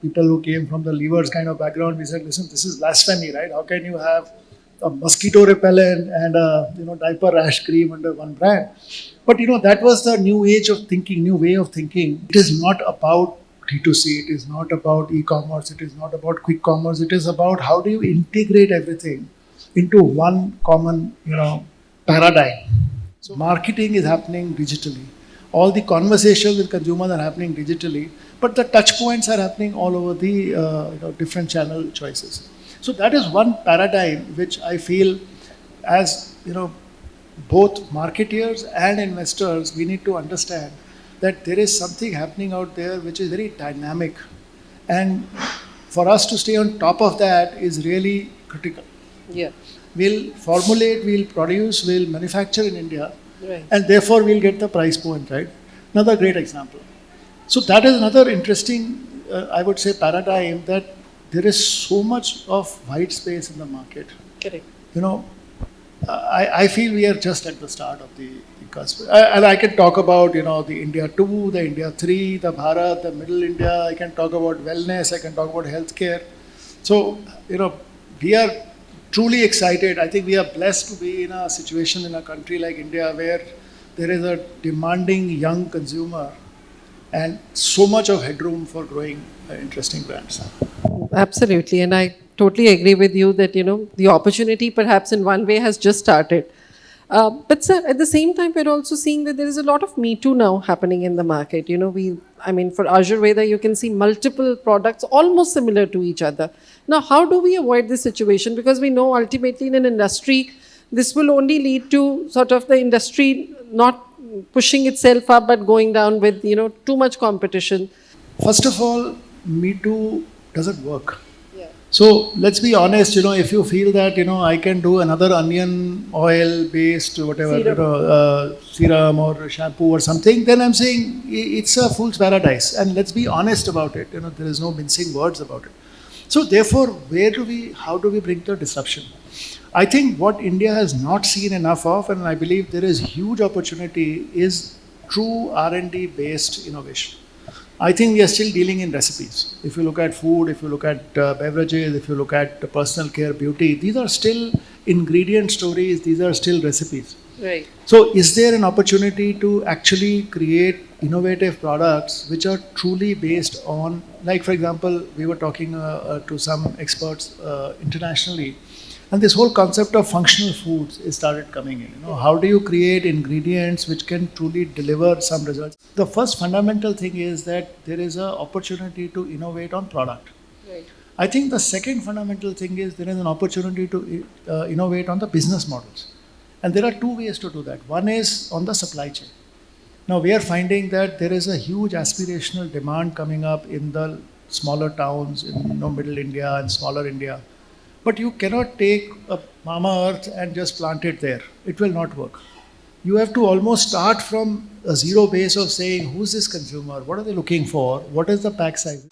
people who came from the levers kind of background, we said, listen, this is blasphemy, right? How can you have a mosquito repellent and a diaper rash cream under one brand? But that was the new age of thinking, new way of thinking. It is not about D2C, it is not about e-commerce, it is not about quick commerce, it is about how do you integrate everything into one common, paradigm. So marketing is happening digitally. All the conversations with consumers are happening digitally, but the touch points are happening all over the different channel choices. So that is one paradigm which I feel, as both marketeers and investors, we need to understand that there is something happening out there which is very dynamic, and for us to stay on top of that is really critical. Yeah. We'll formulate, we'll produce, we'll manufacture in India, Right. and therefore we'll get the price point, right? Another great example. So that is another interesting, I would say, paradigm, that there is so much of white space in the market. Correct. I feel we are just at the start of the cusp. And I can talk about, the India 2, the India 3, the Bharat, the Middle India. I can talk about wellness. I can talk about healthcare. So, we are truly excited. I think we are blessed to be in a situation in a country like India where there is a demanding young consumer and so much of headroom for growing interesting brands. Absolutely. And I totally agree with you that, the opportunity perhaps in one way has just started. But sir, at the same time, we're also seeing that there is a lot of Me Too now happening in the market. For Ayurveda, you can see multiple products almost similar to each other. Now, how do we avoid this situation? Because we know ultimately in an industry, this will only lead to sort of the industry not pushing itself up, but going down with, too much competition. First of all, Me Too doesn't work. Yeah. So let's be honest, if you feel that, I can do another onion oil based whatever, serum or shampoo or something, then I'm saying it's a fool's paradise. And let's be honest about it. There is no mincing words about it. So therefore, how do we bring the disruption? I think what India has not seen enough of, and I believe there is huge opportunity, is true R&D based innovation. I think we are still dealing in recipes. If you look at food, if you look at beverages, if you look at personal care, beauty, these are still ingredient stories, these are still recipes. Right. So is there an opportunity to actually create innovative products which are truly based on, like for example, we were talking to some experts internationally, and this whole concept of functional foods is started coming in. How do you create ingredients which can truly deliver some results? The first fundamental thing is that there is an opportunity to innovate on product. Right. I think the second fundamental thing is there is an opportunity to innovate on the business models. And there are two ways to do that. One is on the supply chain. Now we are finding that there is a huge aspirational demand coming up in the smaller towns in middle India and smaller India. But you cannot take a Mama Earth and just plant it there. It will not work. You have to almost start from a zero base of saying, who's this consumer? What are they looking for? What is the pack size?